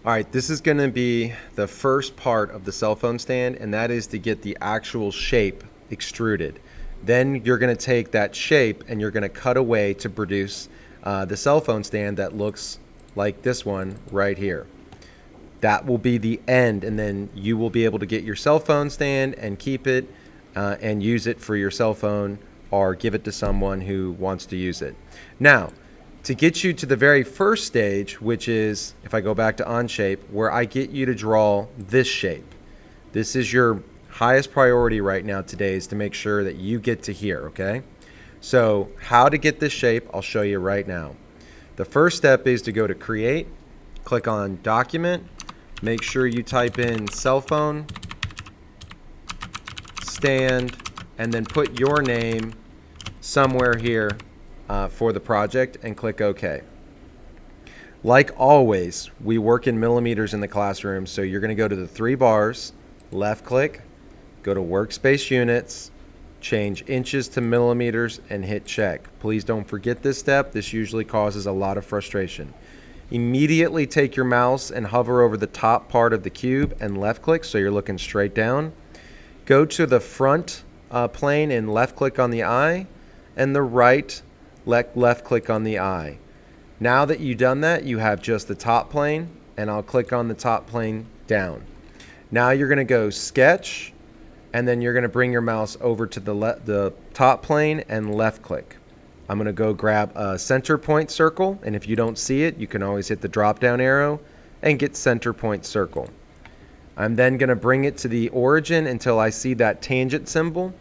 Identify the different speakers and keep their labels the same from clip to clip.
Speaker 1: All right, this is going to be the first part of the cell phone stand, and that is to get the actual shape extruded. Then you're going to take that shape and you're going to cut away to produce the cell phone stand that looks like this one right here. That will be the end, and then you will be able to get your cell phone stand and keep it and use it for your cell phone or give it to someone who wants to use it. Now, to get you to the very first stage, which is, if I go back to Onshape, where I get you to draw this shape. This is your highest priority right now today, is to make sure that you get to here, okay? So how to get this shape, I'll show you right now. The first step is to go to Create, click on Document, make sure you type in cell phone, stand, and then put your name somewhere here for the project and click OK. Like always, we work in millimeters in the classroom, so you're going to go to the 3 bars, left click, go to Workspace Units, change inches to millimeters, and hit check. Please don't forget this step. This usually causes a lot of frustration. Immediately take your mouse and hover over the top part of the cube and left click so you're looking straight down. Go to the front plane and left click on the eye, and the right left click on the eye. Now that you've done that, you have just the top plane, and I'll click on the top plane down. Now you're going to go Sketch, and then you're going to bring your mouse over to the top plane and left click. I'm going to go grab a center point circle, and if you don't see it, you can always hit the drop down arrow and get center point circle. I'm then going to bring it to the origin until I see that tangent symbol,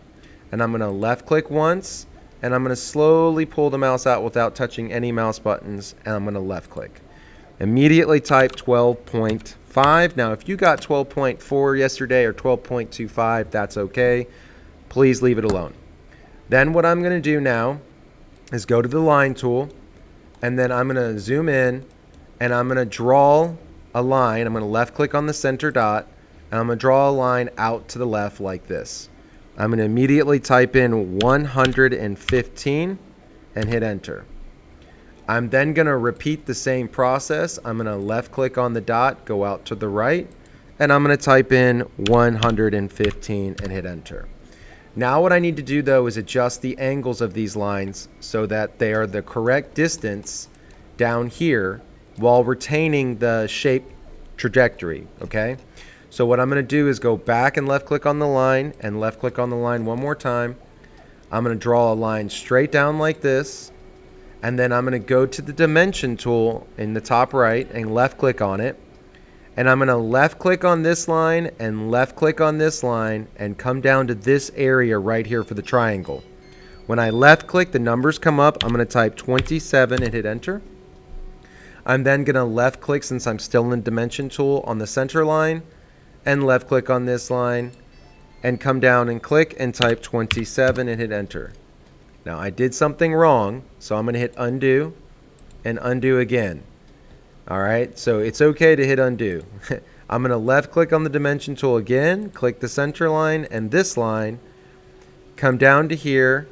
Speaker 1: and I'm going to left click once, and I'm going to slowly pull the mouse out without touching any mouse buttons, and I'm going to left click. Immediately type 12.5. Now if you got 12.4 yesterday or 12.25, that's okay. Please leave it alone. Then what I'm going to do now is go to the line tool, and then I'm going to zoom in, and I'm going to draw a line. I'm going to left click on the center dot, and I'm going to draw a line out to the left like this. I'm going to immediately type in 115 and hit enter. I'm then going to repeat the same process. I'm going to left click on the dot, go out to the right, and I'm going to type in 115 and hit enter. Now what I need to do though is adjust the angles of these lines so that they are the correct distance down here while retaining the shape trajectory, okay? So what I'm going to do is go back and left click on the line and left click on the line one more time. I'm going to draw a line straight down like this, and then I'm going to go to the dimension tool in the top right and left click on it, and I'm going to left click on this line and left click on this line and come down to this area right here for the triangle. When I left click, the numbers come up. I'm going to type 27 and hit enter. I'm then going to left click, since I'm still in the dimension tool, on the center line and left click on this line and come down and click and type 27 and hit enter. Now I did something wrong, so I'm going to hit undo and undo again. Alright, so it's okay to hit undo. I'm going to left click on the dimension tool again, click the center line and this line, come down to here,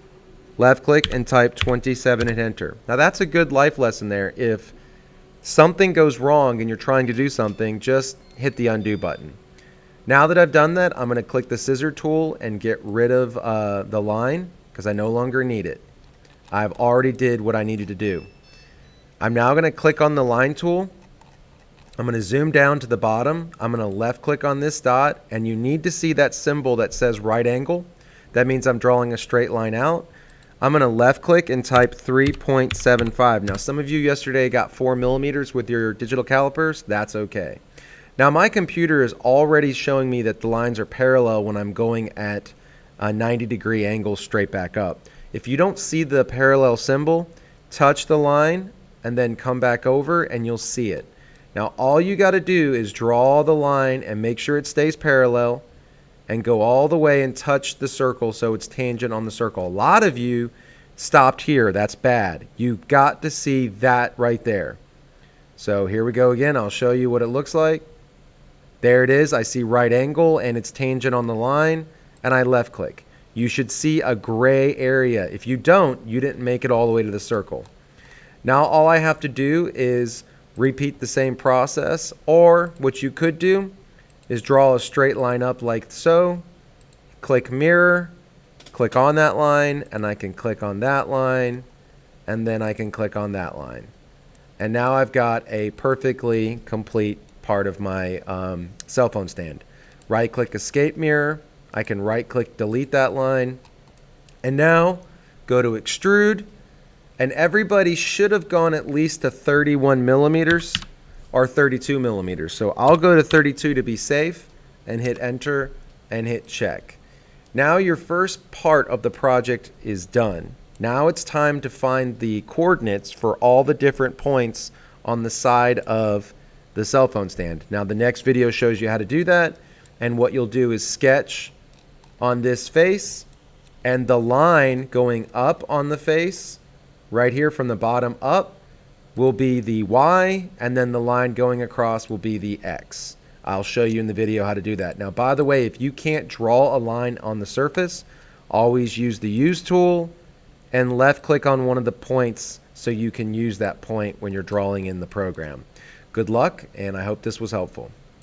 Speaker 1: left click and type 27 and enter. Now that's a good life lesson there. If something goes wrong and you're trying to do something, just hit the undo button. Now that I've done that, I'm going to click the scissor tool and get rid of the line because I no longer need it. I've already did what I needed to do. I'm now going to click on the line tool. I'm going to zoom down to the bottom. I'm going to left click on this dot, and you need to see that symbol that says right angle. That means I'm drawing a straight line out. I'm going to left click and type 3.75. Now some of you yesterday got 4 millimeters with your digital calipers. That's okay. Now my computer is already showing me that the lines are parallel when I'm going at a 90-degree angle straight back up. If you don't see the parallel symbol, touch the line and then come back over and you'll see it. Now all you got to do is draw the line and make sure it stays parallel and go all the way and touch the circle so it's tangent on the circle. A lot of you stopped here. That's bad. You've got to see that right there. So here we go again. I'll show you what it looks like. There it is. I see right angle and it's tangent on the line, and I left click. You should see a gray area. If you don't, you didn't make it all the way to the circle. Now all I have to do is repeat the same process. Or what you could do is draw a straight line up like so, click mirror, click on that line, and I can click on that line, and then I can click on that line. And now I've got a perfectly complete part of my cell phone stand. Right click escape mirror, I can right click delete that line, and now go to extrude, and everybody should have gone at least to 31 millimeters or 32 millimeters. So I'll go to 32 to be safe and hit enter and hit check. Now your first part of the project is done. Now it's time to find the coordinates for all the different points on the side of the cell phone stand. Now the next video shows you how to do that, and what you'll do is sketch on this face, and the line going up on the face right here from the bottom up will be the Y, and then the line going across will be the X. I'll show you in the video how to do that. Now, by the way, if you can't draw a line on the surface, always use the use tool and left click on one of the points so you can use that point when you're drawing in the program. Good luck, and I hope this was helpful.